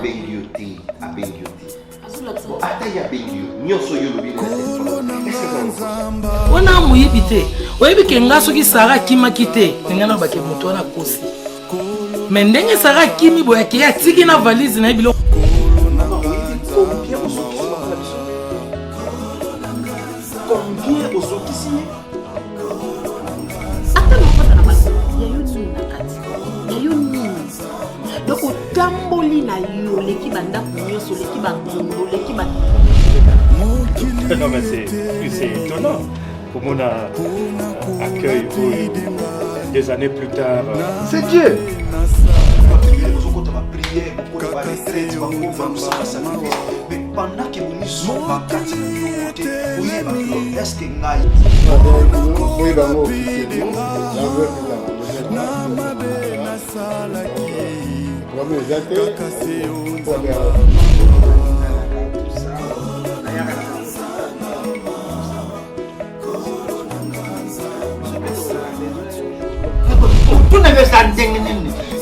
abengi ata ya bengi nyonso yo lobi wana muyibi te oyebi ke nga soki Sara akimaki te nga na bake moto wana kosi me ndenge Sara akimi boyake ye atiki na valise na ye biloko combien ozokisi ye ata lokota na basi ya yo nini na kati ya yo nini donc otamboli na yo leki bandako nyonso leki bangondo leki ba non mais c'est étonnant comment on a accueil des années plus tard. C'est Dieu. Mais pendant que nous sommes en quartier, est-ce que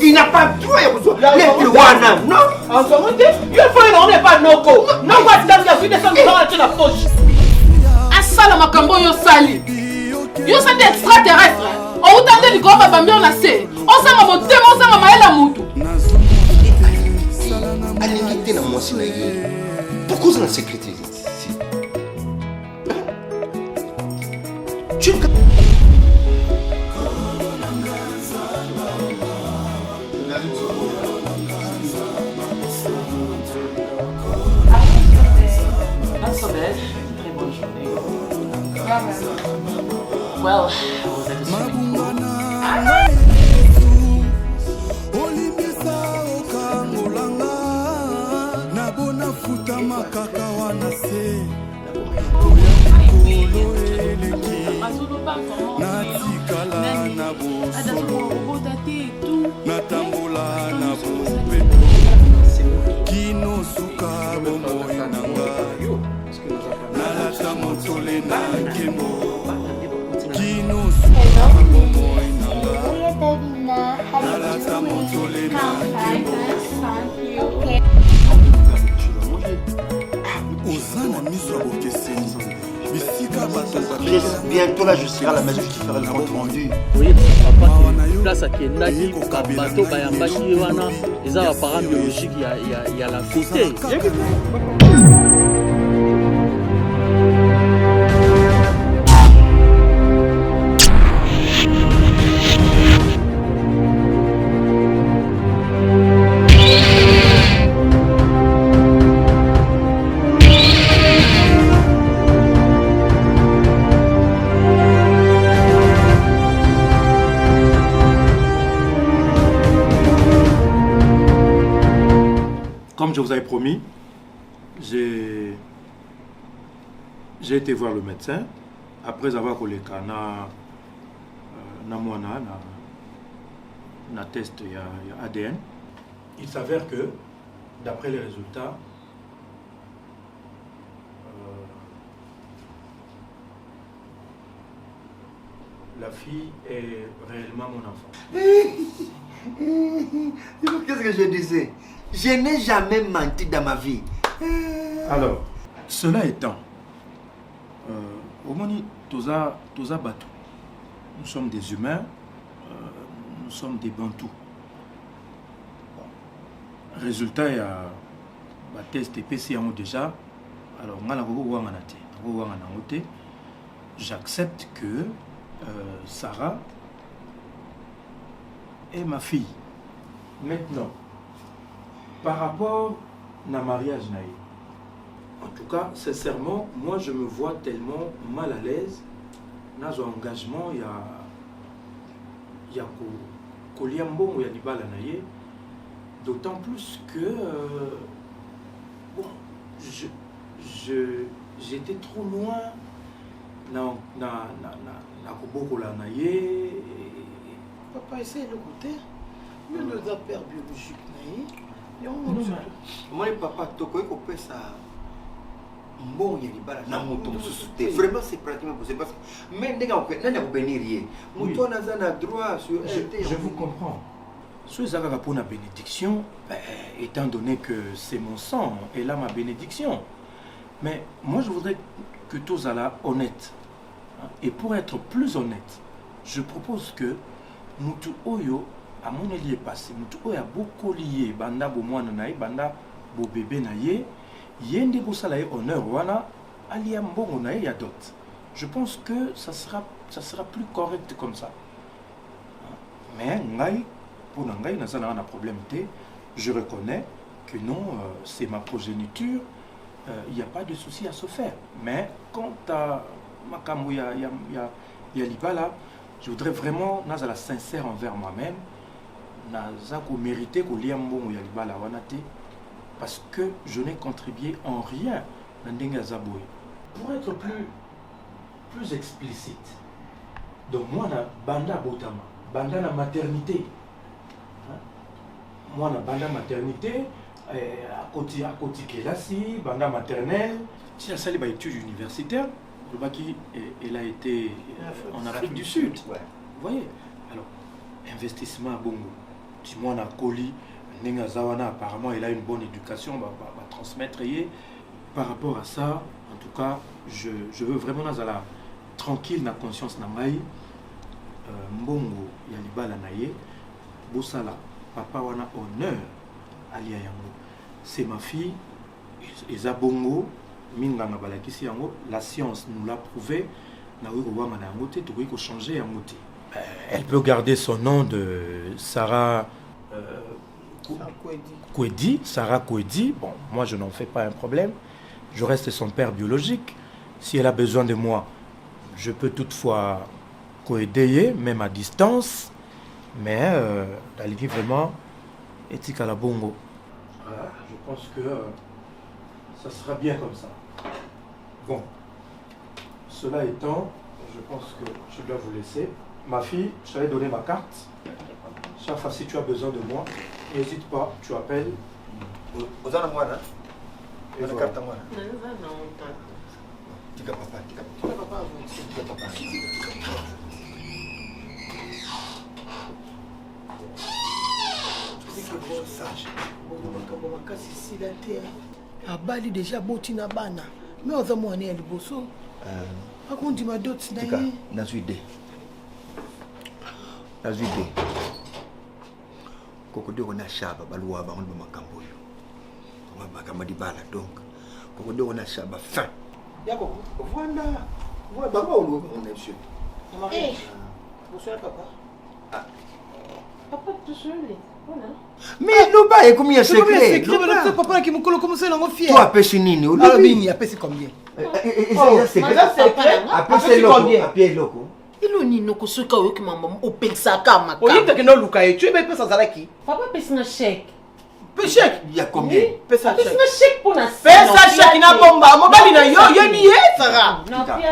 il n'a pas droit à non. En ce moment, il faut ne pas noko. Non, la poche. Asala makambo yo sali. Yo sali extraterrestre. On utande du corps bambi on a sé. On s'en va monter, on s'en va maela mutu. Allez quitter la moitié na yé. Pourquoi ça la sécurité ici? Tu well, bientôt là je serai à la maison, je te ferai le compte rendu. Oui, papa, place à Kendaki, Kabato, Bayambaki, Wana, ils ont un parent biologique, il y a la côté. Comme je vous avais promis, j'ai été voir le médecin après avoir collé na test il y a ADN. Il s'avère que d'après les résultats, la fille est réellement mon enfant. Qu'est-ce que je disais? Je n'ai jamais menti dans ma vie. Alors, cela étant, au Moni, Toza Batou, nous sommes des humains, nous sommes des bantous. Bon. Résultat, il y a un test PC déjà. Alors, j'accepte que Sarah est ma fille. Maintenant, par rapport à mariage, en tout cas, sincèrement, moi je me vois tellement mal à l'aise dans un engagement. Il y a Koliambo, il y a Nibala Naye, d'autant plus que bon, j'étais trop loin dans Kobokola Naye. Papa, essaye de côté. Il y a nos affaires biologiques. Moi, papa, tu peux ça. Bon, il y a des balles. Vraiment, c'est pratiquement possible. Parce que même des gens qui ne peuvent pas venir, je vous comprends. Soit Zagara pour la bénédiction, étant donné que c'est mon sang, et là ma bénédiction. Mais moi je voudrais que tous soient honnêtes. Et pour être plus honnête, je propose que Moutou Oyo, à mon lié passé, Moutou Oyo a beaucoup lié, Banda Bomouana Naï, Banda Bo bébé Naïe, Yende Boussalaï honneur, Wana, Aliam Bomonaï, il y a d'autres. Je pense que ça sera plus correct comme ça. Mais Ngaï, pour Ngaï, n'a pas de problème. Je reconnais que non, c'est ma progéniture, il n'y a pas de souci à se faire. Mais quant à Makamou, il y a Libala, je voudrais vraiment, n'a la sincère envers moi-même, n'a pas mérité que Liambo ou Libala wanate, parce que je n'ai contribué en rien à Ndenga Zaboui. Pour être plus explicite, donc moi, na banda botama, banda la maternité. Moi, na banda maternité, à côté Kelasi, banda maternelle, si elle a sali études universitaires, le Baki, elle a été en Afrique du Sud. Ouais. Vous voyez? Alors, investissement à Bongo. Si moi, on a Koli, Nenga Zawana, apparemment, elle a une bonne éducation, va transmettre. Par rapport à ça, en tout cas, je veux vraiment la tranquille, na conscience na mai. Mbongo, Yalibala Naye, Bosala, papa wana honneur, Alia Yango. C'est ma fille, Eza Bongo, Minganga Balakisi Yango, la science nous l'a prouvé, elle peut garder son nom de Sarah Kouedi, Sarah Kouedi. Bon, moi je n'en fais pas un problème. Je reste son père biologique. Si elle a besoin de moi, je peux toutefois Kouedeye, même à distance. Mais la ligne vraiment éthique à la bongo. Voilà, je pense que ça sera bien comme ça. Bon, cela étant, je pense que je dois vous laisser. Ma fille, je t'avais donné ma carte. Chaque fois, si tu as besoin de moi, n'hésite pas, tu appelles. Vous en avez moi, Et la voilà. carte à moi. Tika papa, tika papa. Sage. abali déjà boti na bana mais oza mwana ya liboso akondima doti na Tika, ye nazwi ide. Kokodoko na shaba baluwa ba ngomba makambo yo. Ngomba makambo di bala donc. Kokodoko na shaba fin. Yako, voilà. Voilà, baba ulu on est sûr. Eh, bonsoir papa. Papa, tu sais, voilà. Mais loba est combien secret? papa qui mokolo commencer nango fier Toi pesi nini? alors bini apesi combien Apesi loko. ilo nino kosoka oyoki mama opesaka makambo oyitaki noluka ye tu ebe pesa azalaki papa pesinga chèque pe chèque Il y a combien? pesa chèque pesinga chèque mpona pesa chèque na bomba mobali na yo oyebi ye sara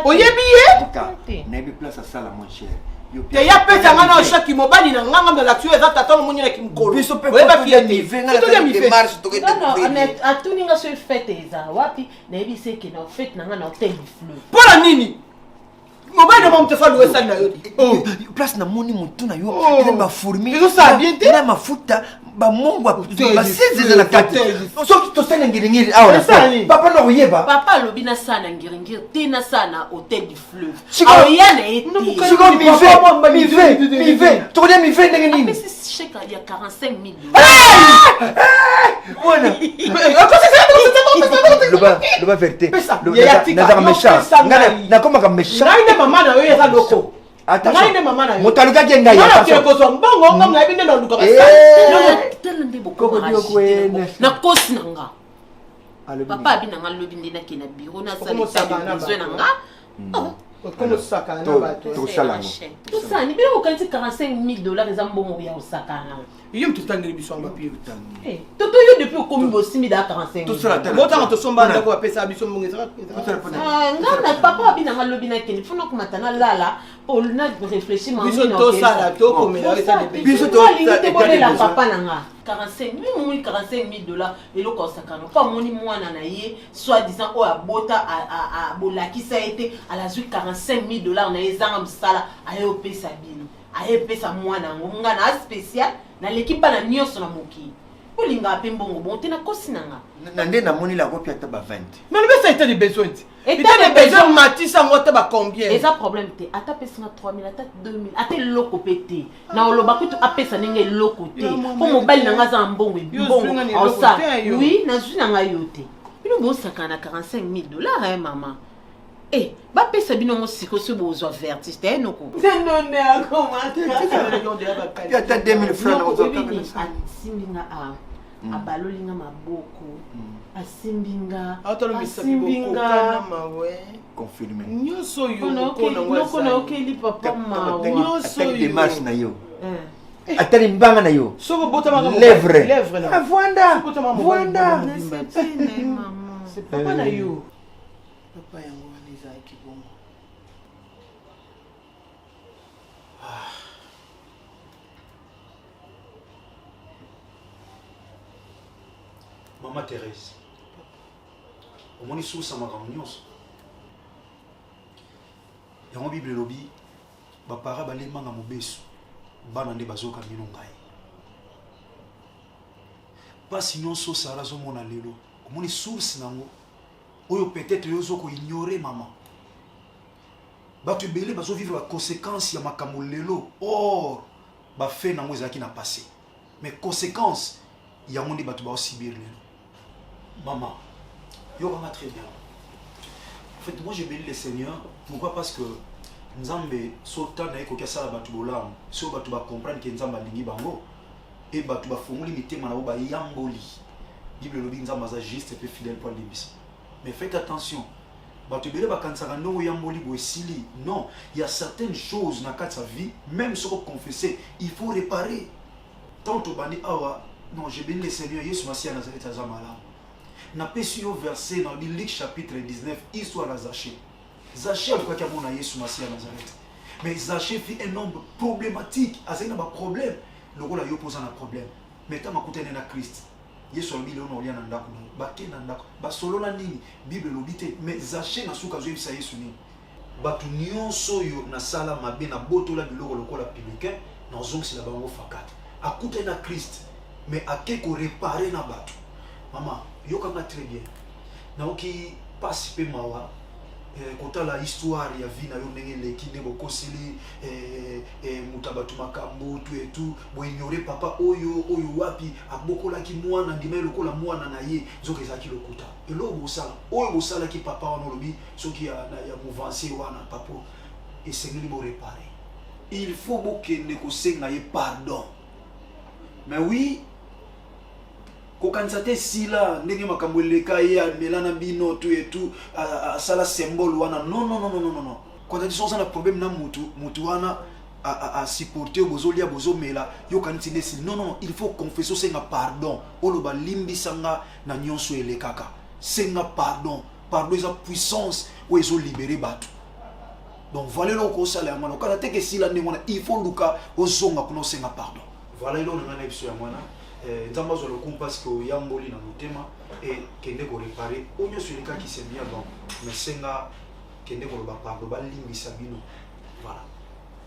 oyebi ye Tika, nabi place à ça la moins chère. te ya pesa nga na chèque mobali na nganga mbela tu eza tata no monyela ki mkolo Biso pe oyeba fier te atuninga so fete eza wapi nayebi seke na fete nanga na hotel du fleuve mpona nini mobali na mamtefa luwe sali na yo place na moni mutu na yo eza ba fourmi Ezo sala bien te? na mafuta ba mongwa Hotel ba du seze fleuve, na kati hotel du soki to sala ngiri awa na Esali. papa na oyeba papa alobi na saa na ngiringiri te na saa na hotel du fleuve Siko- aoya na ye te siko mive to kodia mive ndenge nini apesi chèque ya 45 000 wana loba vérité Pesa. Ya tika, nazaka no méchant pesa ngana ngai. nakomaka méchant ngai nde mama na yo eza loko ngai nde mama na yo moto alukaki ngai ngai na kozwa mbongo nga nayebi nde naluka tala nde Koko dio kwene. na kosi na nga Alobi papa abi na nga lobi nde nake na biro Okomosaka na nasalbesoin na bato. nga komosakana To- na bato to- tosala ngo. tosani bino kokanisi 45 000 $ eza mbongo ya kosakana yo moto tangeli biso yango pire toto yo depuis okomi bosimi da 45 tosala 000 tala botanga tosomba ndako bapesa biso mbongo nga na papa abi na nga lobi nakende fona komata nalala mpo na réfléchir biso tosala tokomela Biso alingi te bolela besoin. papa na nga 45 000 momoni 45 000 $ eloko osakana mpo amoni mwana na ye soit disant oyo abota bolakisa ye te alazwi 45 000 $ na ye ezanga mosala aye opesa bino aye pesa mwana yango nga na spécial na l'équipe bana nyonso na moki olinga pe mbongo bon te na kosi nanga na nde namoni la copie ata ba 20 mais le ça était des besoins État des besoins matisa ngota ba combien eza problème te ata pesa na 3000 ata 2000 ata loko pété na oloba kutu apesa ninge loko te po mobali nanga za mbongo mbongo osa oui na zwi nanga yote bino bo sakana 45000 dollars hein maman eh ba pesa bino mo siko so bozo vertis te noko non ne a comment il y a 2000 francs na ozo ka simbinga a balolinga maboko asimbinga asimbinga confirmé nyoso yo noko na okeli papa mawa nyoso yo démarche na yo atali mbanga na yo soko bota maka lèvre na voanda c'est papa na yo papa yango wana ezalaki bongo Maman Thérèse, omoni susa makambo nyonso yango bible elobi bapara balemanga mobesu bana nde bazoka bino ngai mpasi nyonso sara azomona lelo omoni source nango oyo peut-être yo ozokoignore mama bato ebele bazovivre baconséquence ya makambo lelo or bafe nango ezalaki na passé mais conséquence yango nde bato baosibir lelo maman yokanga très bien. En fait, moi j'ai béni le Seigneur. Pourquoi? Parce que Nzambe sota na eko kiasa la batu bolam. So batu ba comprendre que Nzamba lingi bango et batu ba fongoli mitema na ba yamboli. Bible lobi Nzamba za juste et peu fidèle pour libisa. Mais faites attention. Batu bele ba kansaka ndongo yamboli bo esili. Non, il y a certaines choses na kati sa vie, même si on confesser, il faut réparer. Tant to bandi awa, non, j'ai béni le Seigneur Yesu Masia Nazareth azamala. Na pesi au verset dans Luc chapitre 19 histoire à Zaché. Zaché alikuwa kia mona Yesu Masia Nazareth. Mais Zaché fit un homme problématique, azina ba problème. Lokola yo posa na problème. Mais ta makutene na Christ. Yesu albi leo na olia na ndako na ba ke na ndako. Ba solo na nini Bible lobite mais Zaché na suka zo yebisa Yesu ni. Batu nyonso yo na sala mabe na botola biloko lokola publicain na zongi la bango fakata. Akutene na Christ mais akeko réparer na batu. Maman, yokanga très bien. Naoki participer mawa kota la histoire ya vie na yo ndenge leki ndebo kosili mutabatu makambo tout et tout bo ignorer papa oyo wapi abokola ki mwana ndima lokola mwana na ye zoke zaki lokuta elo bosala oyo bosala ki papa wana lobi soki ya mouvancer wana papo et sengeli bo réparer. Il faut bokende ko senga ye pardon. Mais oui, kokansate sila ndenge makambo eleka ye melana bino tout et tout sala symbole wana non quand tu sens un problème na mutu wana a supporter bozolia bozomela yo kaniti ndesi non il faut confesser senga pardon oloba limbisanga na nyonso elekaka senga pardon eza puissance ou ezo libérer bato. Donc voilà lo ko sala mwana kana teke sila ndenge wana il faut luka ozonga kuno senga pardon. Voilà lo ngana biso ya mwana Nzamba zo lokum parce que yamboli na motema et kende ko réparer onyo solika qui c'est bien donc mais senga kende ko ba pardon ba limbisa bino. Voilà.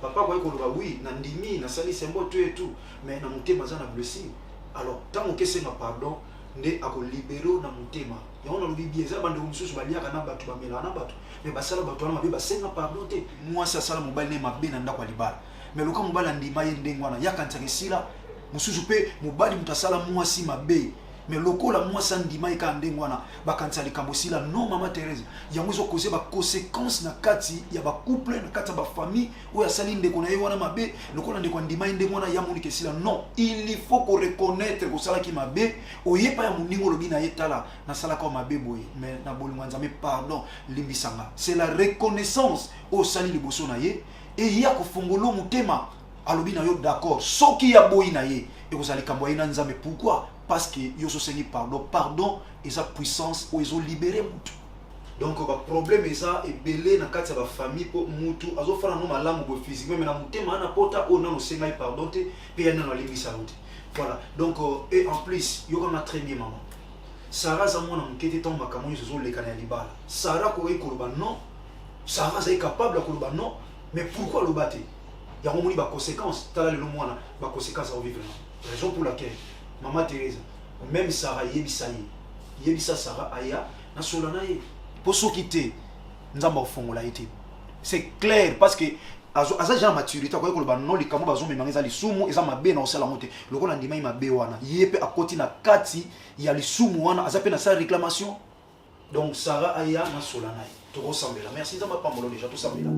Papa quoi ko ba oui na ndimi na sali sembo tout et tout mais na motema za na blessure. Alors tant que senga pardon nde ako libérer na motema. Yango na lobi bieza bande mususu baliaka na batu ba mela na batu mais basala batu na mabe ba senga pardon te. Moi ça sala mobali ne mabe na ndako libala. Mais loka mobali ndima ye ndengwana yakantaka sila mususu pe mobali mutasala mwasi mabe mais lokola mwasi ndima eka ndengwana bakanisa likambo sila non mama Thérèse yango zo causer ba conséquences na kati ya ba couple na kati ba famille oya sali ndeko na ye wana mabe lokola ndeko ndima ndengwana ya monike sila non il faut ko reconnaître ko sala ki mabe oyepa ya muningo lobi na yetala na sala ko mabe boye mais na bolingo nzambe pardon limbisanga c'est la reconnaissance au sali liboso na ye et ya ko fongolo mutema alobi na yo d'accord soki ya boyi na ye et vous allez kamboya na nzambe pourquoi parce que yo so sengi pardon et sa puissance ou ils ont libéré mutu. Donc ba problème eza ebele na kati ya ba famille po mutu azofana no malamu bo physiquement mais na mutema na pota o na no senga pardon te pe na no limisa route. Voilà. Donc et en plus yo comme très bien maman. Sarah za mona mukete ton makamoni zo le kana libala. Sarah ko e koloba non. Sarah est capable de koloba non mais pourquoi le battre? Il y a des conséquences. Tu as le mwana, les conséquences à vivre. Raison pour laquelle Maman Thérèse, même Sarah yebisa Sarah aya na solana ye. Pour ceux qui te nzamba ofongola été. C'est clair parce que aza déjà maturité kwa ko ba non likamo bazo memanga lisumu eza mabe na osala mote. Lokola ndima mabe wana yepe akoti na kati ya lisumu wana aza pe na sa réclamation. Donc Sarah aya na solana ye. To ressemble là. Merci nzamba pambolo déjà tout ça là.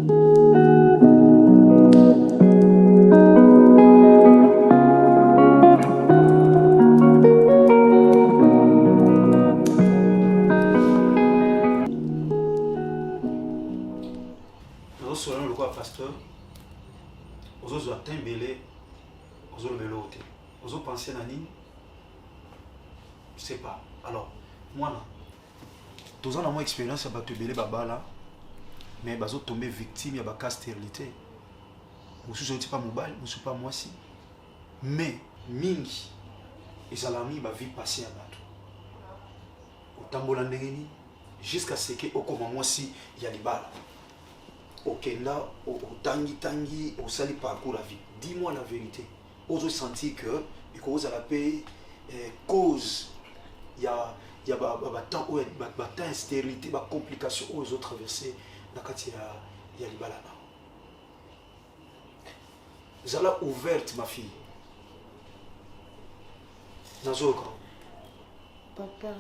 Pasteur, aux autres atteints belé, aux autres meloté, aux autres penser nani, je sais pas. Alors, moi là, tous en a moins expérience à battre belé baba là, mais bazo tombé victime à cas stérilité. Moi je ne sais pas mobile, moi je pas moi si, mais mingi, et ça l'a mis ma vie passée à battre. Au tambour l'andéni, jusqu'à ce que au comment moi si il y a des balles. Okenda, au tangi, au sali parcours la vie. Dis-moi la vérité. Ose sentir que, il cause à la paix, cause, il y a temps où il y a stérilité, des complications aux autres traversées, il y a des balades. Vous allez ouverte, ma fille. Nazoka. Papa,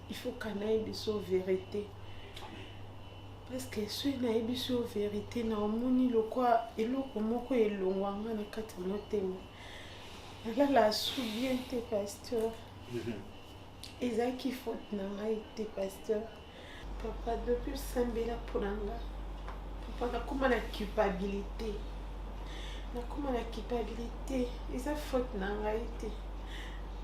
il faut qu'on ait une vérité. Parce que si on a une vérité, on a la souviens-toi, pasteur. Et ça qui faut été pasteur. Papa, depuis Sambela Puranga, papa, comment la culpabilité? Comment la culpabilité? Et ça faut été.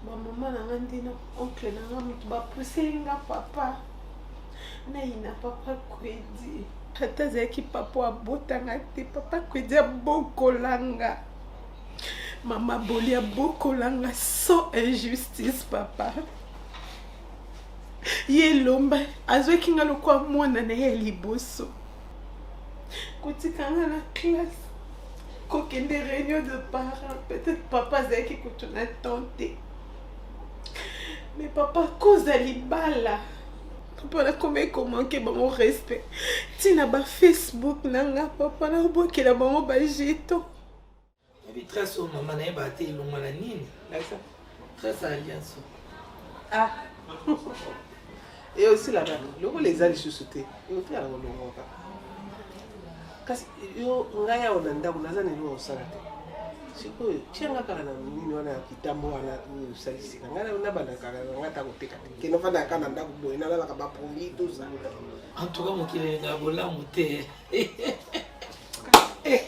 Ma maman n'a dit non, oncle n'a pas poussé papa. Naina papa kwedi hata zaki papa abotanga te papa kwedi abokolanga mama boli abokolanga sans injustice papa ye lomba azwaki nga lokwa mwana na ye liboso kotikanga na classe kokende réunion de parents peut-être papa zaki kutuna tante mais papa cause libala papa comment que mon respect tina ba Facebook nanga papa na boki la bango ba jeto abi trace au maman na ba te longa na nini ça trace alliance ah et aussi là le les ali susute et aussi la longa ka kasi yo ngaya onanda kunaza nilo osarate siko chenga kana nini wana kitambo wana usalisika ngana unabanda kana ngata kuteka kino fana kana ndaku boy na la ka ba pombi tout ça en tout cas mon kile na bola muté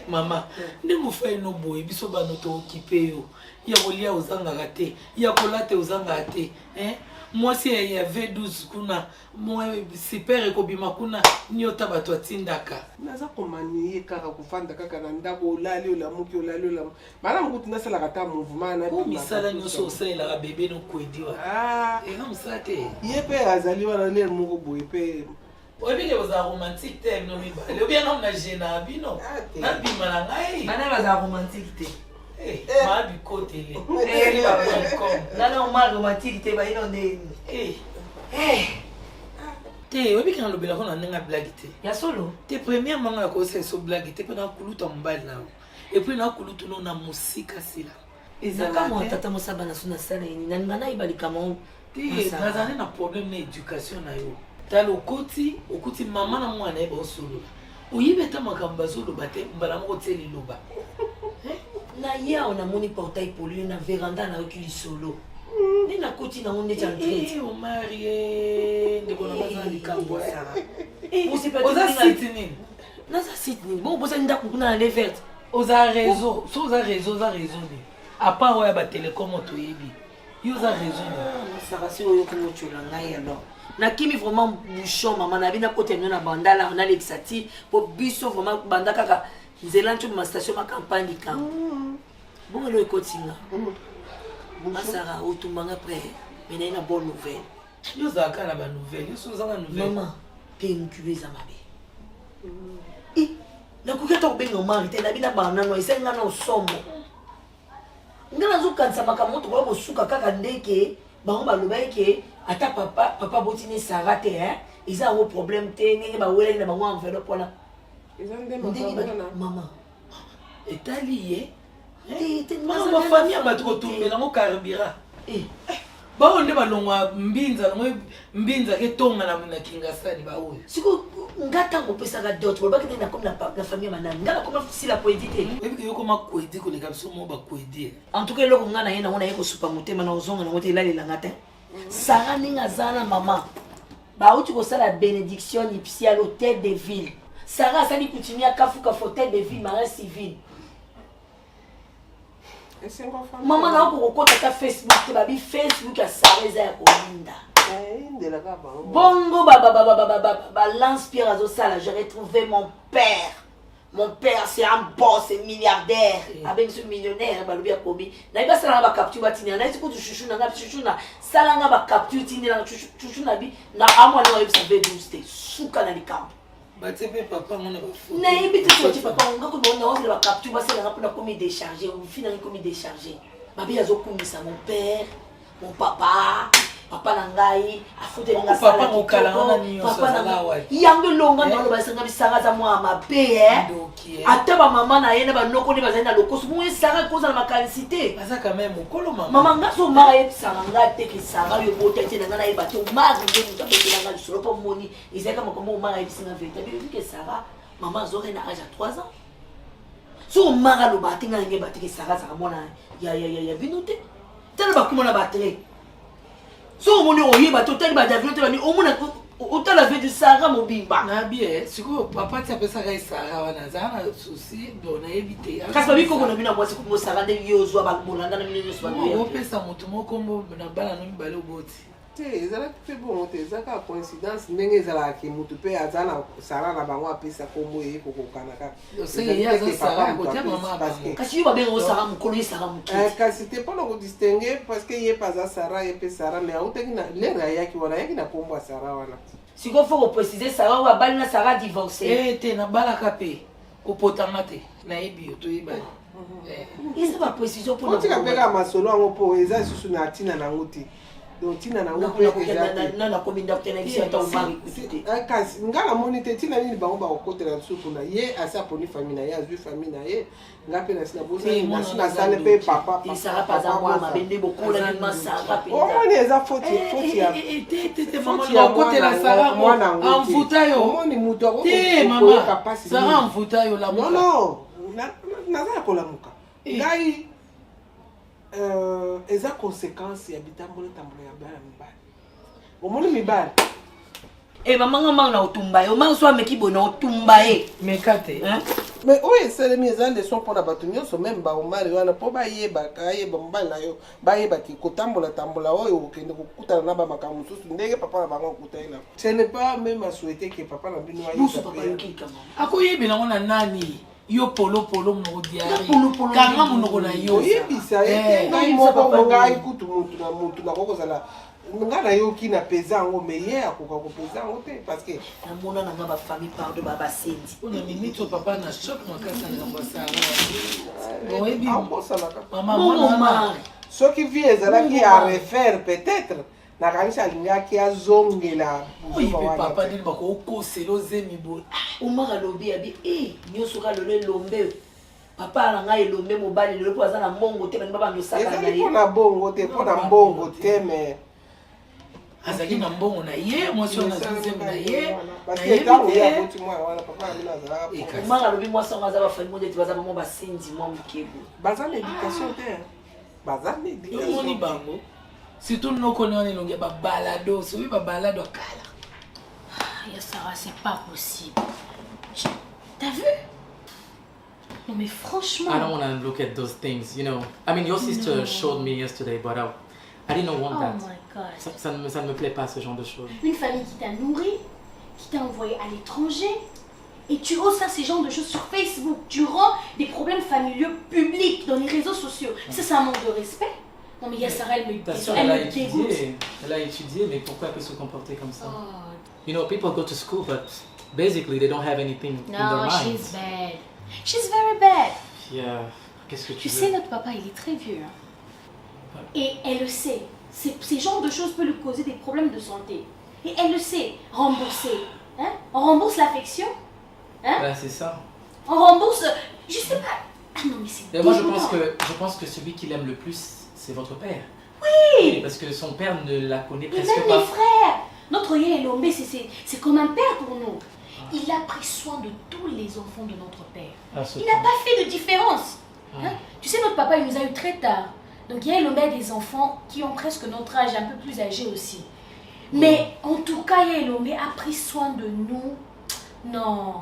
mama ndingo fa no boy biso ba no to occupé yo ya bolia uzanga kate ya kolate uzanga te moi si il y avait 12 kuna moi super ekobima kuna nyota bato atindaka naza komani kaka kufanda kaka na ndako olali olamuki olali olamu bana mkutu nasala kata mouvement na ko misala nyoso osala ka bébé no kwediwa na musate yepe azali wana le moko boye pe obike baza romantique te no mibale obia na na jena bino na bima na ngai bana baza romantique te ma bi kotele nana oma romantique te ba ino ne te obike na lobela kona nenga blague te ya solo te première manga ko se so blague te pe na kuluta mbali na et puis na kulutu no na musika sila ezaka mo tata mosaba na suna sala ini na ngana ibalika mo te nazane na problème na éducation na yo talo okuti mama na mwana eba osolo oyibeta makambo zolo bate mbala moko teli loba na ya on a moni portail pollué na véranda na okili solo ni na koti na on est en train o marié ndeko na bazana likambo ça oza site ni na sa site ni bon bosa nda kuna na leverte oza réseau so oza réseau ni à part oya ba télécom to yebi yo oza réseau ni ça va si oyo ko mochola ngai alors na kimi vraiment bouchon maman na bina kote na bandala on a l'exati pour biso vraiment banda kaka nzelancho ma station ma campagne ka bon le kotinga masara otumbanga après mais na une bonne nouvelle yo zaka na ba nouvelle yo so zanga nouvelle maman PMQ za mabe na kuka to benga mari te na bina bana no isenga na osomo nga nazokanisa makambo tokola kosuka kaka ndeke bango baloba eke ata papa botini Sarah te eza yango problème te ndenge bawelaki na bango enveloppe wana mama etali ye bafamille ya bato kotumbelango carburant bao nde balongwa mbinza ketonga na kingasani baoyo siko nga ntango opesaka dot bolobaki ndenge nakomi na famille ya manani nga nakoma sila koedi te oyebiki yokoma koedi koleka biso mo bakoedi en tout cas eloko nga na ye nango naye kosupa motema na ozonga nango te elalelanga te Sarah ndenge aza na mama bauti kosala bénédiction nipsial hôtel de ville Sarah asali coutumier akafuka hôtel de ville marin civil mama na okokokota ta Facebook te babi Facebook ya Sarah eza ya kolinda bongo balance Pierre azosala j'ai retrouvé mon père c'est un boss c'est milliardaire avec ce millionnaire balobi ya kobi na iba sala ba capture batina na isi ko chouchou na sala nga ba capture tinela chouchou na bi na amwa na yebisa V12 te suka na likambo batepe papa ngone bafu na ibiti toti papa nga ko bona on ba capture basala nga pona komi décharger on finit komi décharger babi azokumisa mon père mon papa na ngai afute nga sala papa na ngai yango longa na loba sanga bisanga za mwa mabe ata ba mama na ye na ba noko ne bazali na lokoso mo esanga koza na makanisité baza quand même okolo mama nga so mara ye sanga te ke sanga yo bota te na nga na ye bato mara nge muta be na nga solo po moni izaka makombo mara ye singa veta bi ke sanga mama zo na âge à 3 ans so mara lo batinga nge batike sanga sanga mona ya binute tele bakuma na batre so moni oyeba totali ba David te bani omona otala ve du Sarah mobimba na bien siko papa ti apesaka Sarah wana zana souci dona éviter kasi babi ko na bina mwasi ko Sarah de yozwa ba bolanda na minyo so ba opesa mutu moko na bana no mibale oboti te ezala pe bon te ezaka coïncidence ndenge ezala ki mutu pe azana Sarah na bango apesa kombo ye kokokana kaka c'est ya za Sarah kotia mama kasi yo babenga o Sarah mukolo ye Sarah mukolo kasi te pas ko distinguer parce que ye pas Sarah ye pe Sarah mais autant na lera yaki wana yaki na kombo Sarah wana siko faut ko préciser Sarah wa bali na Sarah divorcé te na balaka pe kopotanga te na yebi yo to yeba isa ba précision pour na ko peka masolo ngo po eza susu na tina na ngoti donc tina na ngoti na kominda tena kisi ta umari kuti kasi ngala moni te tina nini bango ba kokotela suku na ye asa poni famille na ye azui famille na ye ngape na sina bosa na sale pe papa Sarah pas à moi ma bende beaucoup la ni Sarah pe o moni eza faute ya te mama na kokotela Sarah amfuta yo moni muto ko te mama Sarah amfuta yo la muka non na za ko la muka ngai eza conséquence ya bitambola ya bana mibali omoni mibali mama nga na otumba yo mama so ameki bona otumba mekate mais oyo esalemi eza leson mpona bato nyonso meme baomari wana mpo bayeba mobali na yo bayebaki kotambola oyo okende kokutana na bamakambo mosusu ndenge papa na bango okutaela ce n'est pas même à souhaiter que papa na bino akoyebi nango na nani yo polo moko diari kanga monoko na yo oyebisa ngai moko ngai kutu mutu na kokozala nga nayoki na pesa yango me ye akoka kopesa yango te parce que namona nanga bafamille pardo babasendi ona mimito papa na choc makasi na ngambo asala soki vie ezalaki ya refaire peut-être nakanisi alingaki azongela papa ndini bakokosela ozemi boye omaka alobi abi nyonso ka lelo elombe papa na ngai elombe mobali lelo po aza na mbongo te bani babandosaka na ye mpona bongo te mpona mbongo te me azali na mbongo na ye mwasi wana azozemi na ye omaka alobi mwasi yango aza bafami mo neti baza bamo basendi mwa mokebo baza na éducation te baza na éducation omoni bango surtout nokoni wana elongi ya babalado soki babalado akala ya Sarah c'est pas possible t'as vu no mais franchement I don't want to look at those things, you know. I mean your sister showed me yesterday but I didn't want that. Oh my God. Ça ne me plaît pas ce genre de choses. Une famille qui t'a nourri, qui t'a envoyé à l'étranger, et tu oses faire ces genres de choses sur Facebook. Tu rends des problèmes familiaux publics dans les réseaux sociaux. Ça, c'est un manque de respect. Non mais Sarah, elle me dégoûte. Elle a étudié, mais pourquoi elle peut se comporter comme ça? You know, people go to school, but basically they don't have anything in their minds. No, she's bad. She's very bad. Yeah. Qu'est-ce que Tu veux? sais, notre papa, il est très vieux. Hein. Et elle le sait. Ces genres de choses peuvent lui causer des problèmes de santé. Et elle le sait. Rembourser. Hein? On rembourse l'affection. Hein? Bah, c'est ça. On rembourse... Je sais pas. Ah non, mais c'est Moi, dégoûtant. je pense que celui qu'il aime le plus, c'est votre père. Oui. Parce que son père ne la connaît Et presque même pas. les frères. Notre Yé Lombe, c'est comme un père pour nous. Il a pris soin de tous les enfants de notre père. Ah, Il n'a pas fait de différence. Hein? Tu sais, notre papa, il nous a eu très tard. Donc, Yé Lombe a des enfants qui ont presque notre âge, un peu plus âgés aussi. Mais en tout cas, Yé Lombe a pris soin de nous. Non.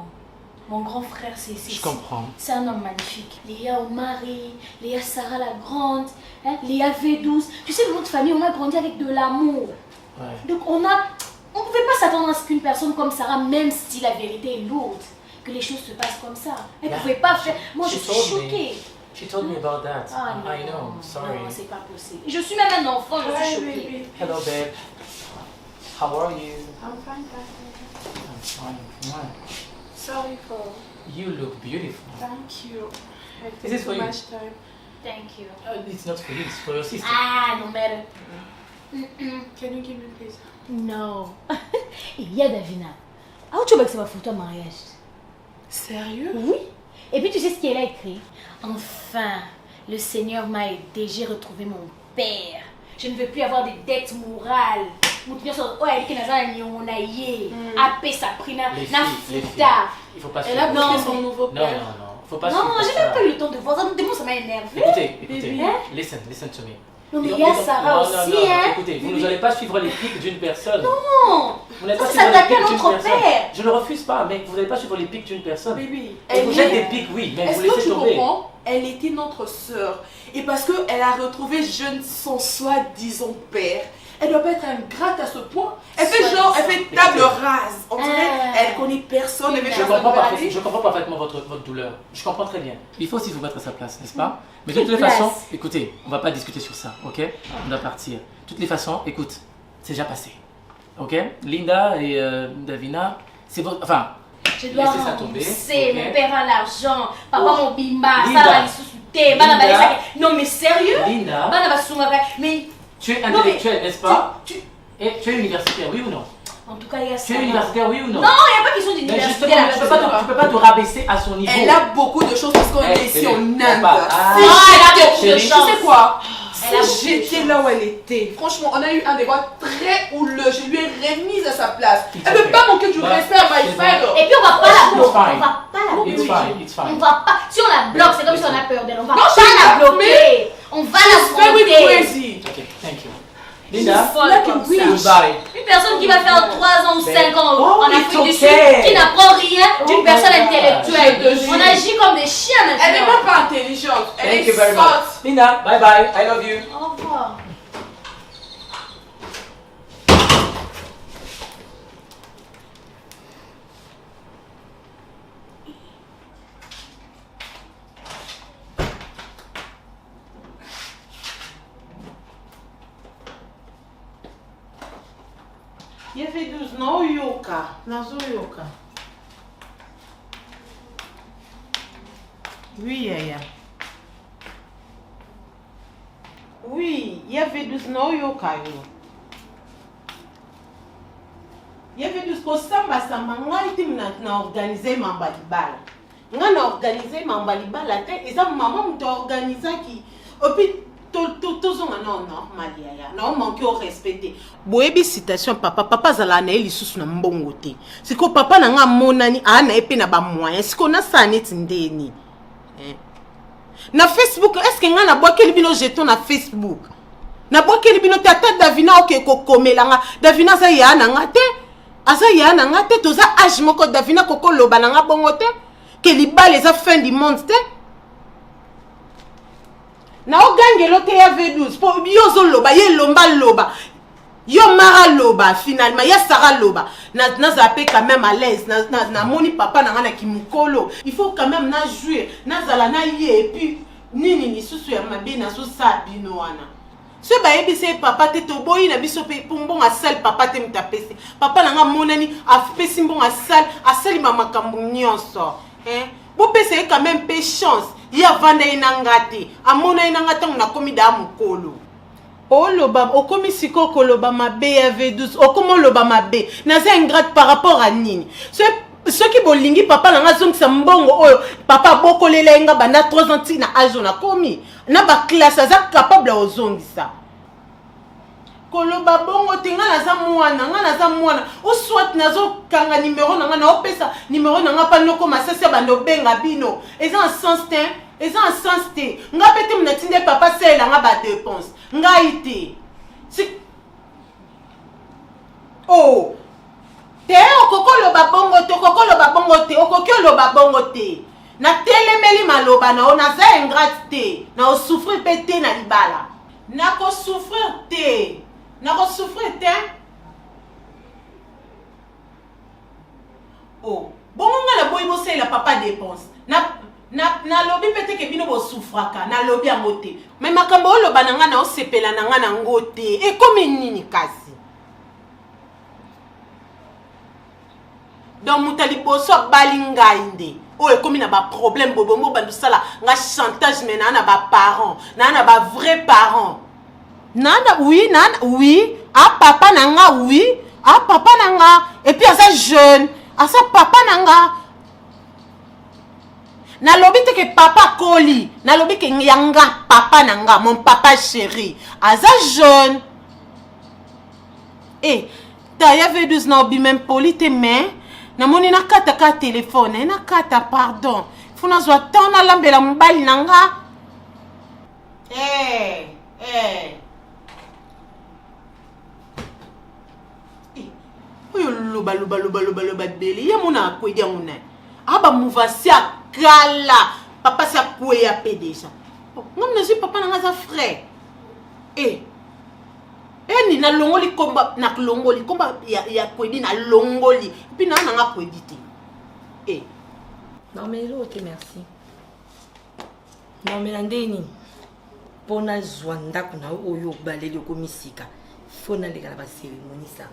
Mon grand frère, Je comprends. c'est un homme magnifique. Léa Omari, Léa Sarah la Grande, hein, Léa V12. Tu sais, dans notre famille, on a grandi avec de l'amour. Ouais. Donc on ne pouvait pas s'attendre à ce qu'une personne comme Sarah, même si la vérité est lourde, que les choses se passent comme ça. Elle ne pouvait pas faire... Moi, je suis choquée. She told me about that. Ah, non, I know, sorry. Non, c'est pas possible. Je suis même un enfant, je suis choquée. Hello, babe. How are you? I'm fine, Papa. I'm fine. Come Sorry for... on. You look beautiful. Thank you. I Is took this for too you? much time. Thank you. It's not for you, it's for your sister. Ah, no matter. Can you give me please? Non. Il y a Davina. Ah, tu vois que c'est ma photo à mariage. Sérieux? Oui. Et puis tu sais ce qu'elle a écrit? Enfin, le Seigneur m'a aidé, j'ai retrouvé mon père. Je ne veux plus avoir des dettes morales. Oh, elle dit que Il faut pas se Elle a faire. bloqué son nouveau Non, père. non, non. Faut pas se Non, faire j'ai ça. même pas eu le temps de voir ça. Moi, ça m'a énervé. Écoutez. Hein? Listen to me. Non, mais il y a Sarah aussi, hein. Écoutez, vous n'allez pas suivre les pics d'une personne. Non. Vous n'allez pas Ça, suivre c'est les attaquer pics d'une notre personne. père. Je ne le refuse pas, mais vous n'allez pas suivre les pics d'une personne. Baby, Vous jette des pics, oui, mais vous Est-ce que laissez tu tomber. comprends? Elle était notre sœur. Et parce qu'elle a retrouvé son soi-disant père, elle doit pas être ingrate à ce point. Elle fait genre, elle fait table rase. On dirait, elle connaît personne. Elle Je comprends parfaitement votre douleur. Je comprends très bien. Il faut aussi vous mettre à sa place, n'est-ce pas? Mais de toutes les façons, écoutez, on va pas discuter sur ça, ok? On doit partir. De toutes les façons, écoute, c'est déjà passé. Ok? Linda et Davina, c'est votre... Enfin, je dois laissez ça tomber. rembourser, ok? mon père a l'argent, papa mon bimba, Linda. ça va les sous-souter, bana va les sacs. Non mais sérieux? Linda. Bana va sous mais... Tu es intellectuel, n'est-ce pas? Et tu es universitaire, oui ou non? En tout cas, il y a ça. Tu es universitaire, oui ou non? Non, il n'y a pas question Mais d'université. justement, tu peux pas te rabaisser à son niveau. Elle a beaucoup de choses parce qu'on est ici en Inde. elle a beaucoup de Tu chance. sais quoi? Elle a Si j'étais là où elle était, franchement, on a eu un débat très houleux. Je lui ai remise à sa place. Elle ne peut pas manquer du respect à my friend. Et puis on va pas la bloquer. On va pas la It's bloquer. fine, it's fine. On va pas. Si on la bloque, c'est comme si on a peur d'elle. On va Non, pas she's la not bloquer. On va la Very bloquer. crazy. Ok, thank you. Linda, Goodbye. Une personne qui va faire 3 ans ou 5 ans en Afrique du Sud, qui n'apprend rien d'une personne intellectuelle. On agit comme des chiens maintenant. Elle n'est même pas intelligente. Elle thank est you very much. sotte. Linda, bye bye, I love you. Au revoir. Il y avait 12 non, yoka. Nazo yoka. Oui, Yaya. Oui, il y avait 12 non, yoka. Il y avait 12 pour samba samba. Moi, je na organisé mambalibala. Nga na organisé mambalibala. Et ça, maman m'a organisé qui. Et puis, tozonga na normal yaya na manque au respecter boyebi citation papa zala na elisusu na mbongo te siko papa na nga monani ana epe na ba moyen siko na saneti ndeni na Facebook est-ce que nga na bwakeli bino jeton na Facebook na bwakeli bino tata Davina oke kokomela nga Davina za ya na nga te aza ya na nga te toza age moko Davina koko loba na nga bongo te ke libale za fin du monde te na ogangelo te ya V12 po yo zoloba ye lomba loba yo mara loba finalement ya Sarah loba na zape quand même à l'aise na moni papa na ngana ki mukolo il faut quand même na jouer na zala na ye et puis nini ni susu ya mabe na so sabino wana ce ba yebise papa te to boyi na biso pe mbon a sel papa te mtapesi papa na nga monani a pesi mbon a sel a sel makambo nyonso bo pese quand même pe chance ya vanda inanga te amona inanga ntango nakomi da mokolo oloba okomi siko koloba mabe ya V12 okomi oloba mabe naza ingrate par rapport à nini soki bolingi papa nanga azongisa mbongo oyo papa bokolela nga banda 3 ans ntina age nakomi na baklasse aza capable ya ozongisa koloba bongo te nga naza mwana oswat nazokanga nimero nanga naopesa nimero nanga mpa noko masasi ya bando benga bino eza en sens te nga mpe te munatinde papa selanga badepense ngai te te okokoloba bongo te okoki oloba bongo te natelemeli maloba nao naza ingrate te na osouffrir mpe te na libala nakosouffrir te bongo nga na boyi bosalela papa dépense nalobi mpe te ke bino bosouffraka nalobi yango te me makambo oloba na nga na osepela na nga nango te ekomi nini kasi donc muta liboso abali ngai nde oyo ekomi na baproblème bobongo bandosala nga chantage me naa na baparent naa na bavrai parent oui papa na nga oui papa na nga et puis aza jeune asa papa na nga nalobi te ke papa koli nalobi ke yanga papa na nga mon papa chéri aza jeune taya V12 na obi même poli te mais namoni nakata ka telefone nakata pardon funa zwa tan nalambela mobali na nga oyo loba dele ye mona akwedi yango na aba mouvasi akala papa sa kweya pe deja ngam nazwi papa na nga aza frère eni nalongoli komba nakulongoli komba ya kwedi nalongoli epi na nga kwedi te non mais lo te merci non mais ndeni pona zwanda kuna oyo baleli komisika fona lekala ba cérémonie ça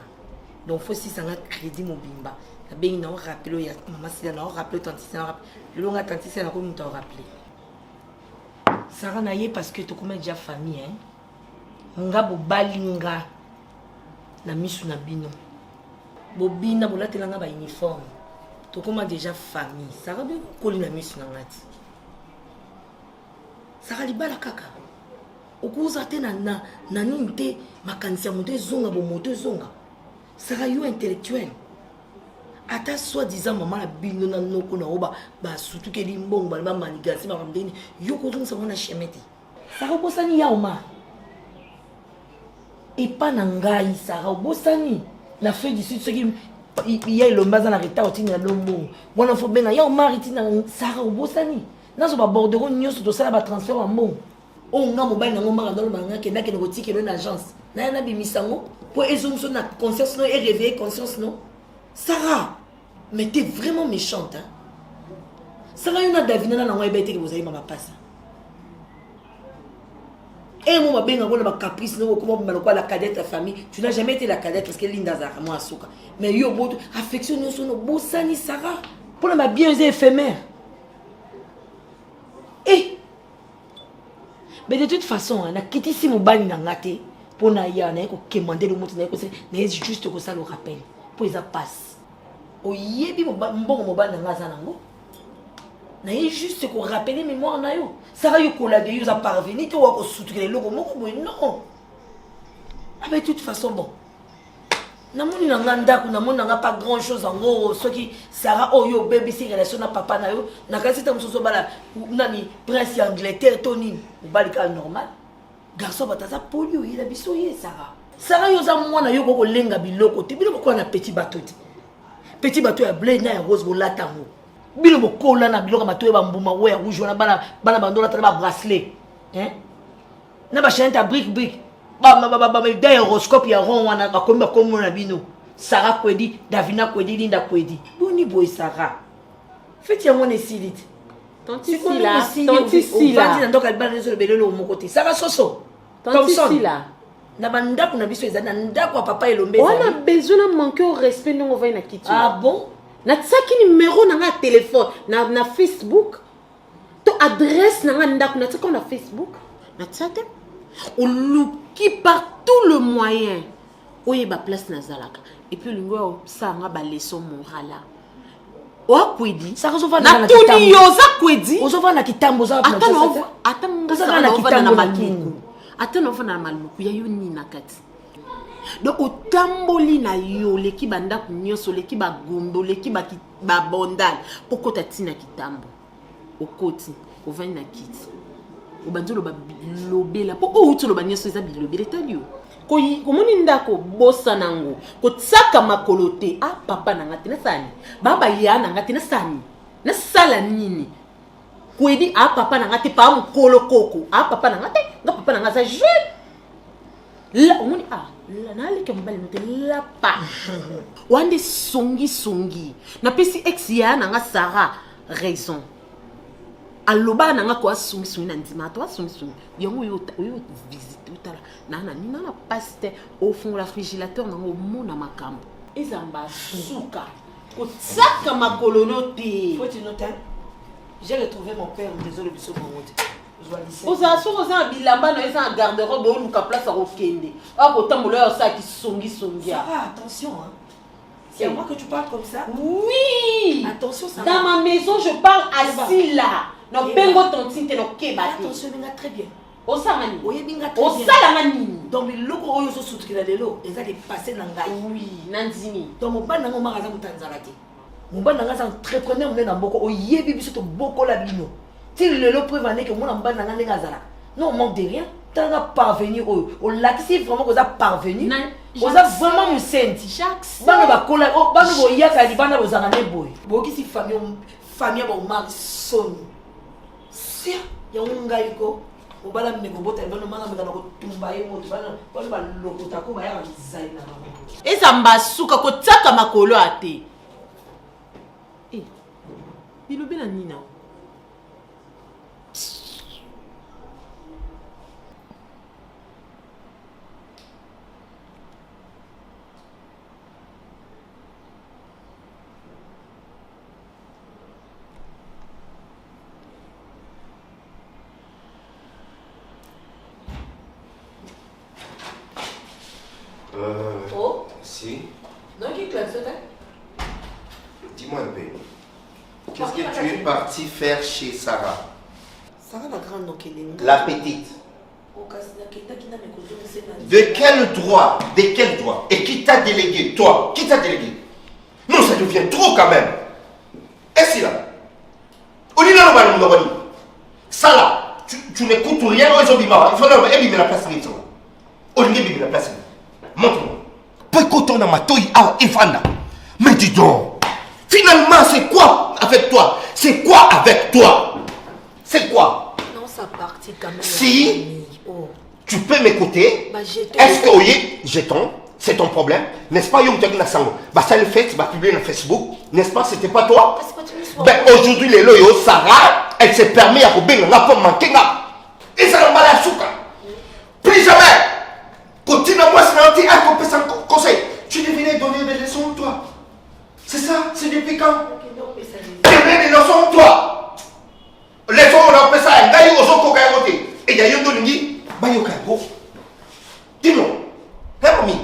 donc faut si ça nga crédit mobimba na bengi na rappeler ya maman sila na rappeler tanti ça rappeler le nga tanti ça na ko muta rappeler Sarah na ye parce que to comme déjà famille nga bobalinga na misu na bino bobina bolatelanga ba uniforme to comme déjà famille Sarah be koli na misu na ngati Sarah libala kaka okuza te na ninte makanisi ya moto ezonga bo moto ezonga Sarah yo intellectuel ata soi-disant maman la bino na noko na oba ba surtout ke limbongo ba manigasi ba mdeni yo ko tun sa wana chemeti Sarah bosani ya oma et pas nangai Sarah bosani la feuille du sud ce qui il y a le mbazana reta otini na lombo wana fo benga ya oma ritina Sarah bosani nazo ba borderon nyoso to sala ba transfert en bon on nga mobile na ngoma ngalo banga ke ndake ngo tikelo na agence na bimisango pour ezumso na conscience no et réveiller conscience non Sarah mais t'es vraiment méchante hein Sarah yona Davina na ngwa ebete ke bozali mama pasa et moi benga ngona ba caprice no comment maloko la cadette la famille tu n'as jamais été la cadette parce que Linda Zara moi asuka mais yo boto affection no sono bosani Sarah pour ma bien éphémère mais de toute façon on a quitté si mon bani na ngate pour na ya na ko kemande le moto na ko c'est juste que ça le rappelle pour ils passe oyebi mbongo mobali na ngaza nango na ye juste ko rappeler mémoire na yo Sarah yo kola de yo za parvenir to wa ko soutenir le logo moko boy non avec toute façon bon namoni na nganda ku namoni na pas grand chose en gros ce qui Sarah oyo baby si relation na papa na yo na kasi ta musoso bala nani prince Angleterre Tony mobali ka normal garçon bataza polio il a biso ye Sarah yo za mwana yo ko lenga biloko te biloko ko na petit bateau petit bateau ya blé na ya rose bolata ngo bino bokola na biloko bateau ya mbuma we ya rouge na bana bandola tala ba bracelet na ba chaîne ta brique ba da horoscope ya ron wana ba komba komo na bino Sarah kwedi Davina kwedi Linda kwedi boni boy Sarah feti ya mwana silit tanti sila ndoka albana zo belelo mo côté Sarah soso tanti sila na bandako na biso eza na ndako ya papa elombe on a besoin de manquer au respect non va na kitu ah bon na tsaki numéro na nga téléphone na Facebook to adresse nanga ndako na tika na Facebook na tsate oluki par tout le moyen oyeba place nazalaka et puis lingo sanga ba leçon morale wa kwedi na tuni yoza kwedi ozova na kitambo za ata na kitambo na makingu ata na vana maluku ya yoni na kati donc otamboli na yo leki banda kunyoso leki bagombo leki ba bondal pokota tina kitambo okoti ovani na kiti obanzolo ba lobela po o utolo banyoso eza bilobela talio komoni ndako bosa nango kotsaka makolote a papa na ngati na sani baba ya na ngati na sani na sala nini kwedi a papa na ngati pa mkolo koko a papa na ngati nga papa na ngaza je la omoni la nale ke mbali note la pa wande songi na pesi ex ya na nga Sarah raison aloba na nga ko asumi na ndima to asumi yango yo visite utala nana ni nana paste au fond la frigidateur na ngo mona makambo ezamba suka ko tsaka makolonote faut tu noter j'ai retrouvé mon père désolé biso monte oza bilamba na eza garde-robe oluka place à okende akotambola yo sa ki songi Sarah, attention hein. C'est à moi que tu parles comme ça? Oui. Attention, ça dans ma maison, je parle assis là. Non, bengo tontine te no keba. Attention, binga très bien. Osamani. Oye binga très bien. Osalamani. Donc le logo oyo so soutri de l'eau, ils allaient passer dans ngai. Oui, nandimi. Donc mon ban nango magaza mutanzalati. Mon ban nanga entrepreneur mena mboko oyebi biso to boko la bino. Ti le lo prévaner que mon ban nanga ngazala. Non, on manque de rien. T'as parvenu au lakisi vraiment que ça parvenu. Vous avez vraiment me senti. Jacques. Bano ba kola, bano bo yaka di bana bozanga ne boy. Bo kisi famille ba mari soni. Sia ya ungai ko. Obala mne ko bota bano manga mega ko tumba ye moto bana ba lokota ko ba ya designer. Ezamba suka ko tsaka makolo ate. Eh. Bilobe na nina. Oh. Si. Non, qui classe ça? Dis-moi un peu. Qu'est-ce que tu es parti faire chez Sarah? Sarah la grande donc elle est. La petite. De quel droit? De quel droit? Et qui t'a délégué? Toi? Qui t'a délégué? Non, ça devient trop quand même. Est-ce là? Ça là, tu n'écoutes rien, il faut abîmer la place. La place. Montre-moi. Pourquoi tu as ma toy à Evanda? Mais dis donc, finalement, c'est quoi avec toi? C'est quoi avec toi? C'est quoi? Non, ça partit quand même. Si tu peux m'écouter, est-ce que oui, jeton, c'est ton problème, n'est-ce pas? Ça le fait, va publier sur Facebook, n'est-ce pas? C'était pas toi? Ben aujourd'hui, les loyaux, Sarah, elle s'est permis à couper la pomme manquée. Et ça n'a pas la souka. Plus jamais. Continue à moi, c'est un conseil. Tu devais donner des leçons, toi. C'est ça? C'est depuis quand? Donner des leçons, toi. Leçons, on appelle ça un gars, on s'en côté. Et il y a eu un dit, dis-moi, hein, mamie?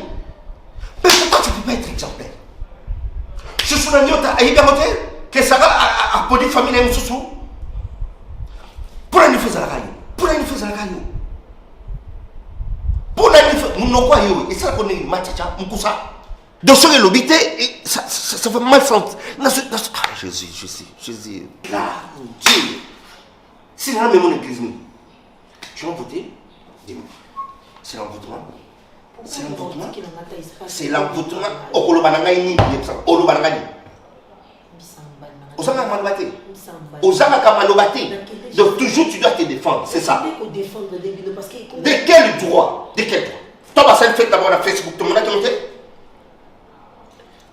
Mais pourquoi tu ne peux pas être exemplaire? Je suis un idiot à Ibamoté, que ça va à produire famille et sous. Pour la faire la radio. Pour la faire la radio. Pour la faire, nous n'avons pas eu. Et ça, qu'on est machacha, on couche ça. De ce que l'obité, ça fait mal sentir. Jésus. Là, Dieu. C'est là même mon église. Tu as voté? Dis-moi. C'est l'envoûtement. C'est l'envoûtement. C'est l'envoûtement. Okolobanangani. Olobanangani. Osanga Malobate. Osanga Kamalobate. Donc toujours tu dois te défendre, c'est ça. De quel droit? De quel droit? Toi, ça fait d'abord la Facebook, tout le monde a monté.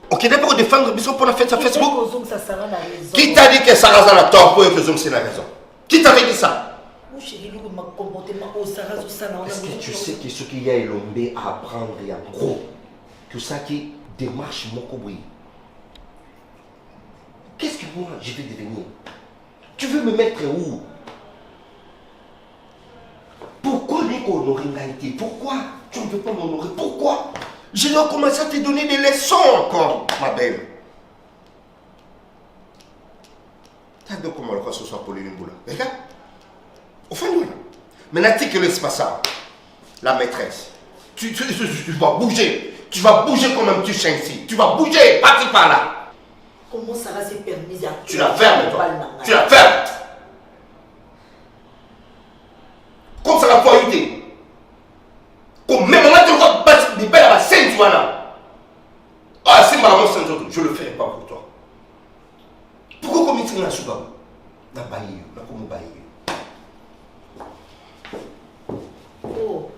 Ok, d'abord pour défendre, bisous pour la fête sur Facebook. Qui t'a dit que Sarah a la tort pour que Zoom c'est la raison? Qui t'avait dit ça? Est-ce que tu sais que ce qu'il y a Elombe à apprendre et en gros, tout ça qui démarche mon cobri? Qu'est-ce que moi je vais devenir? Tu veux me mettre où? honorer Ngaïté. Pourquoi tu ne peux pas m'honorer? Pourquoi? Je dois commencer à te donner des leçons encore, ma belle. T'as dit comment le quoi ce soit pour les Nimboula. Regarde. Au fond, maintenant, tu que laisse pas ça. La maîtresse. Tu vas bouger. Tu vas bouger comme un petit chien ici. Tu vas bouger. Parti par là. Comment ça va se permettre? Tu la fermes, toi. Tu la fermes. Comme ça va pouvoir lutter. Comme même là, tu vois des belles à la scène, tu vois là. Ah, c'est ma je ne le ferai pas pour toi. Pourquoi comme il la souba? La baille, la comme baille. Oh.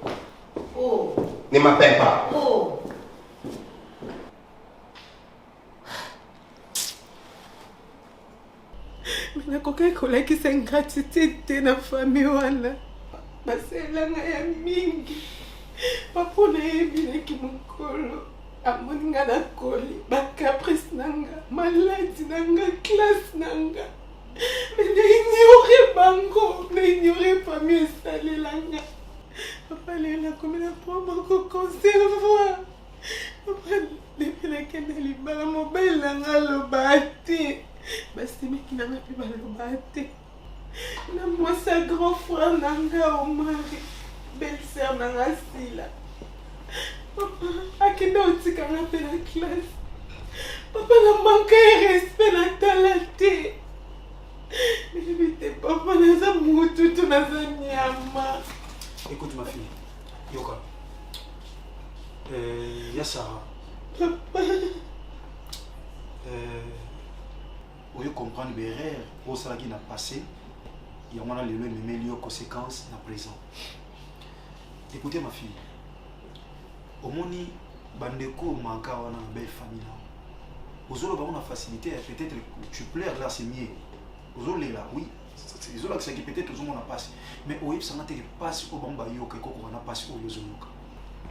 Oh. Ne m'appelle pas. Oh. Mina kokai kolakisa ingratitude na famille wana. Baselanga ya mingi. Papa na yebinaki mokolo. Amoni nga na koli. Bakaprice nanga. Maladie nanga. Classe nanga. Mais na ignore bango. Na ignore famille esalelanga. Papa lela komi na moko conservoir. Papa lepelaki na libala mobile nanga aloba te. Basimiki nanga mpe baloba te. Na mwasi ya grand frère nanga Omari. Belle-sœur nanga Sila. Papa akende otikanga mpe na classe. Papa na manka ya respect na tala te. Nayebi te papa naza mututu naza nyama. Écoute ma fille, Yoka. Il y a Sarah. Papa. Vous comprendre l'erreur pour ça qui n'a passé. Il y a les meilleures conséquences à présent. Écoutez ma fille. Au moni bandeko manka wana belle famille. Aux autres on a facilité peut-être tu plais là c'est mieux. Aux autres là oui. Ils ont qui peut-être tout le monde a passé. Mais au ça n'a pas passé au bamba yo que on a passé au yozonoka.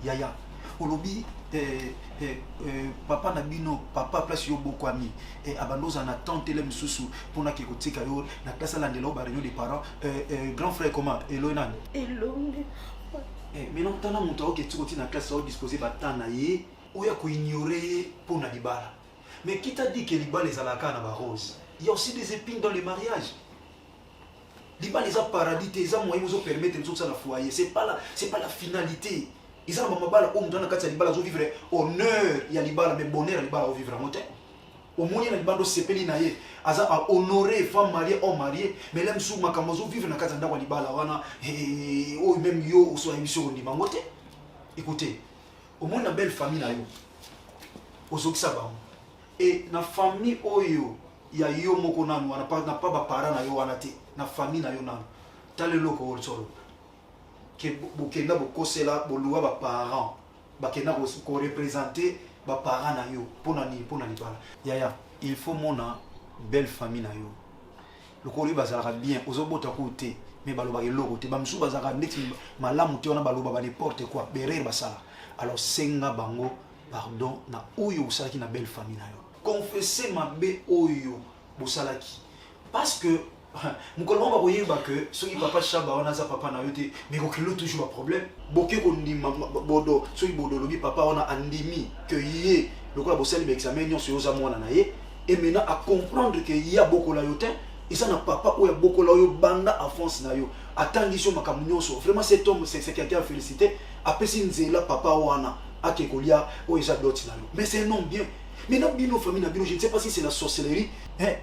Yaya. Au lobby papa nabino papa place yo beaucoup ami et abandoza na tante le msusu pour na kikotika yo na classe la ndelo ba réunion des parents grand frère comment Eloinan Elonge mais non tana muto ke tikoti na classe au disposer batana ye ou ya ko ignorer pour na libala mais qui t'a dit que libala les alaka na ba rose il y a aussi des épines dans les mariages. Libala les a paradis tes amours ils vous permettent de ça la foyer c'est pas la finalité. Ils ont mabala au mutana kati ya libala zo vivre honneur ya libala mais bonheur libala au vivre moté au moins na libala do sepeli na ye aza a honorer femme mariée homme marié mais l'aime sou makambo zo vivre na kati ndako libala wana o même yo o so émission ndima moté. Écoutez au moins na belle famille na yo ozokisa ba et na famille oyo ya yo moko nanu wana pas na pas ba parents na yo wana te na famille na yo nanu tale loko o solo que bokenda bokosela boluwa ba parents bakenda ko représenter ba parents na yo pona libala yaya il faut mona belle famille na yo lokoli bazala bien ozobota ko te mais baloba eloko te bamsu bazala ndeti malamu te ona baloba ba n'importe quoi berer basala alors senga bango pardon na oyo usalaki na belle famille na yo confesser mabe oyo bosalaki parce que mukolo ba koyeba que soki papa chaba wana za papa na yote mais ko kilo toujours un problème boké ko ndima bodo soki bodo lobi papa wana andimi que yé lokola bosali examen nyon sur mwana na ye et maintenant à comprendre que y a beaucoup la yote et ça na papa ou ya beaucoup la yo banda à fond na yo atangi sur makambo nyonso vraiment cet homme c'est quelqu'un à féliciter après si nzela papa wana akekolia o eza doti na yo mais c'est non bien. Mais dans bino famille na bino je ne sais pas si c'est la sorcellerie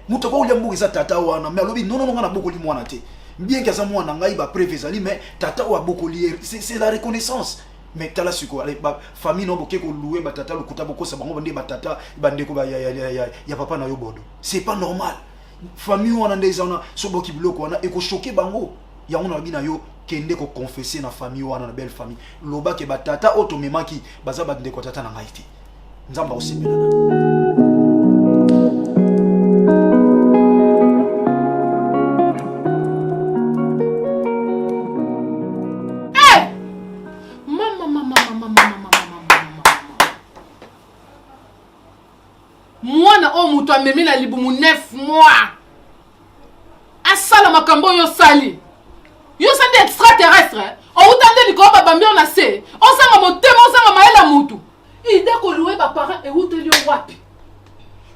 muto ko ulia mbuki za tata wana mais alobi non na bokoli mwana te bien que ça mwana ngai ba prévezali mais tata wa bokoli c'est la reconnaissance mais tala siko allez ba famille no boke ko louer ba tata lokuta boko sa bango bande ba tata bande ko ba ya papa na yo bodo c'est pas normal famille wana ndezana so boki biloko wana e ko choquer bango ya ona bina yo kende ko confesser na famille wana na belle famille loba ke ba tata otomemaki baza ba ndeko tata na ngai te nzamba osepelana. Mwana o mutu amemi na libumu 9 mois asala makambo yo sali yo sandi extraterrestre on utande ni ko ba bambio na se. Osanga motema osanga maela mutu. Ide ko louer ba parents et hoteli wapi.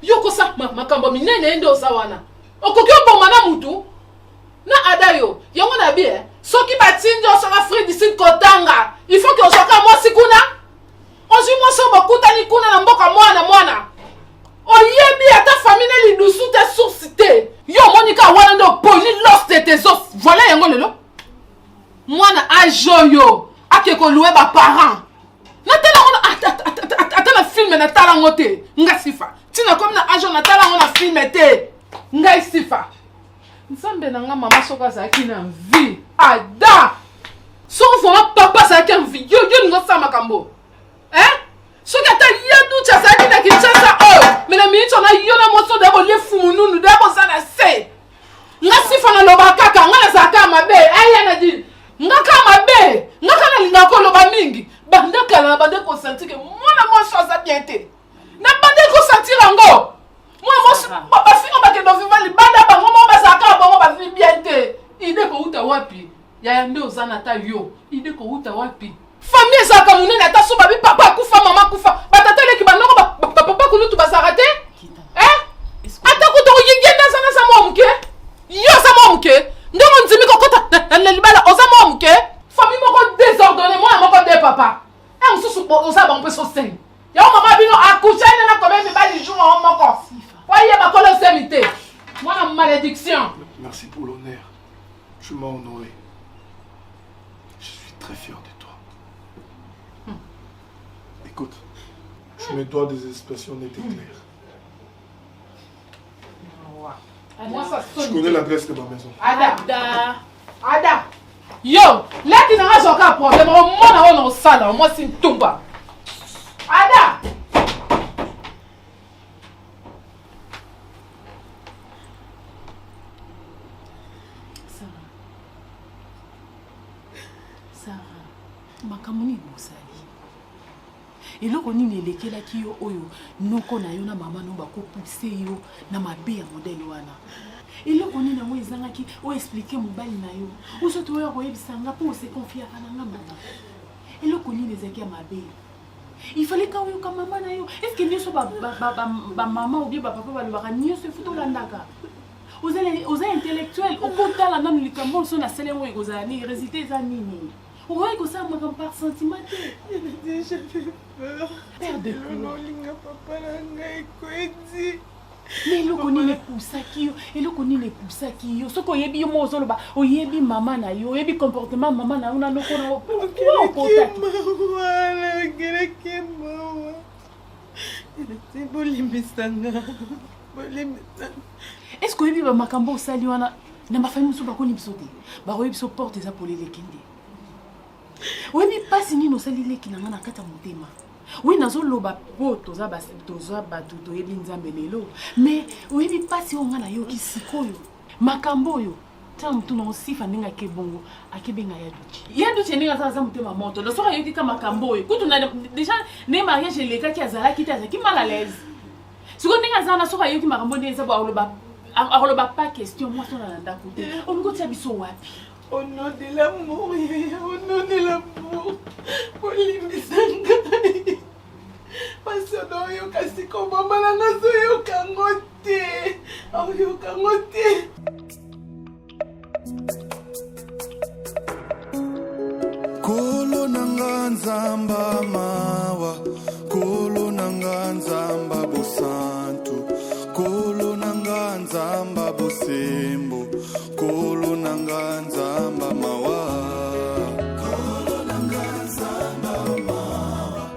Yoko sa makambo minene ende osawana. Okoki obomana mutu. Na adayo, yango na bien. Soki batindi osanga Afrique du Sud kotanga. Il faut que osoka mwasi kuna. Ozi mwasi bakutani kuna na mboka mwana. Oyebi ata famille li dusu te source te. Yo monika wana ndo poli lost tes os. Voilà yango lelo. Mwana ajoyo akeko louer ba parents. Na tala ngona ata na film na tala ngote. Nga sifa. Tina comme na ajo na tala ngona film te. Nga sifa. Nsambe na nga mama soka zaki na vie. Ada. Soko foma papa zaki na vie. Yo ngo sama kambo. Soki ata yadu cha zaki na Kinshasa mais na minute na yo na moso de bolie fumununu de bo sana se. Nga sifa na loba kaka nga na zaka mabe. Aya na di. Nga ka mabe. Nga kana linga ko loba mingi. Banda kala na bande ko sentir que mona mo chose bien te. Na bande ko sentir ngo. Moi papa fingo ba ke do vivali banda ba ngo ba zaka ba ngo ba vi bien te. Ide ko uta wapi? Ya ndio zana ta yo. Ide ko uta wapi? Famille zaka munene ata so babi papa kufa mama kufa. Batatele ki banoko ba papa kulu tu basarate? Ata ko to yigenda sana sa mo mke? Yo sa mo mke? Ndio nzimi ko kota na libala oza mo mke? Famille moko désordonnée moi moko de papa. Msusu oza ba mpe so sen. Ya mama bino akuchane na comme me ba di jour en moko. Voyez ma colossalité. Moi la malédiction. Merci pour l'honneur. Tu m'as honoré. Je suis très fier de toi. Écoute, tu me dois des expressions nettes et claires. Moi, ça je connais l'adresse de ma maison. Ada. Yo, là tu n'as aucun problème. Moi, on sale. Moi, c'est une tomba. Ada. Sarah, makamuni bosali. Eloko nini elekelaki yo oyo noko na yo na mama no bakopuse yo na mabe ya modele wana. Eloko nini mo ezangaki o expliquer mobali na yo. Oso to yo koyebisanga po se confier kana nga mama. Eloko nini ezaki ya mabe. Il fallait ka yo ka mama na yo. Est-ce que nyoso ba mama ou bien ba papa ba lobaka nyoso futo landaka. Oza intellectuel okotala na likambo so na sele mo ekozani résultat za nini. Oui, que ça m'a par sentiment. Déjà fait peur. Père de papa dit. Mais le connaît les poussaki, et le connaît les poussaki. Ce qu'on y a bien mon zoloba, o yebi maman na yo, yebi comportement maman na una no kono. Pourquoi est-ce que yebi ba makambo sali wana na ma famille so ba koni bisote. Ba royebi so porte za pour les kende. Oui, pas si nous sommes qui n'ont pas de motema. Oui, nous sommes loba poto za toza batuto yebi nzambe lelo. Mais oui, pas si on a na yo ki sikoyo. Makambo yo. Tam tu no sifa ninga ke bongo akebenga ya duchi. Ya duchi ninga za motema moto. Le soir yo ki kama makambo yo. Kutu na déjà ne mariage le ka ki azala ki taza ki mal à l'aise. Siko ninga za na soka yo ki makambo ne za ba oloba pas question moi so na ndako. On go tia biso wapi? Au nom de l'amour, au nom de l'amour, Olimisanga. Parce que non, yo kasi ko mama na nazo yo kangote. Oh yo kangote. Kolo nanga nzamba mawa, kolo nanga nzamba bosantu, kolo nanga nzamba bosembo. Kolo nanga nzamba mawa, kolo nanga nzamba mawa,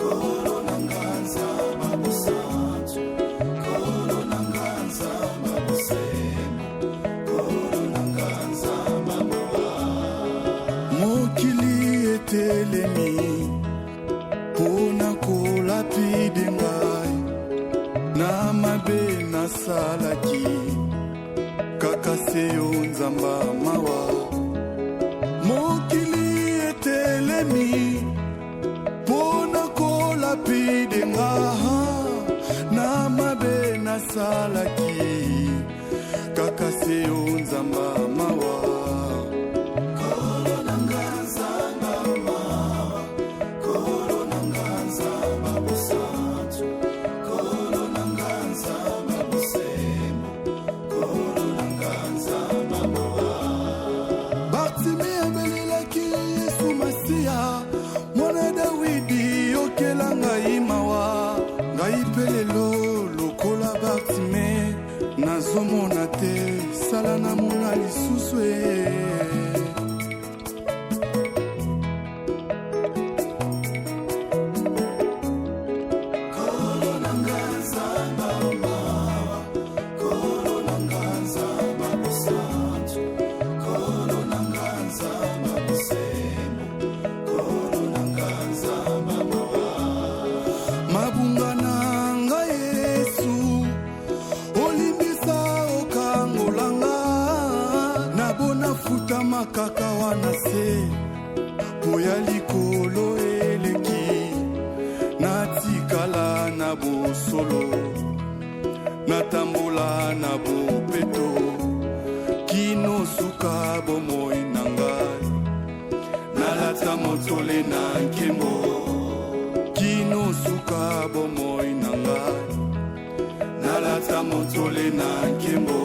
kolo nanga nzamba bosantu, kolo nanga nzamba bosembo, kolo nanga nzamba mawa. Mokili etelemi pona kolapide ngai na mabe nasalaki kaka seyo nzamba mawa. Mokili etelemi pona kolapide nga na mabe nasalaki kaka seyo nzamba mawa. Kolo nanga nzamba nazomona te sala namona lisusu kaka wana se boya likolo eleki natikala na bosolo natambola na bopeto kino suka bomoi na ngai nalata motole na nkembo kino suka bomoi na ngai nalata motole na nkembo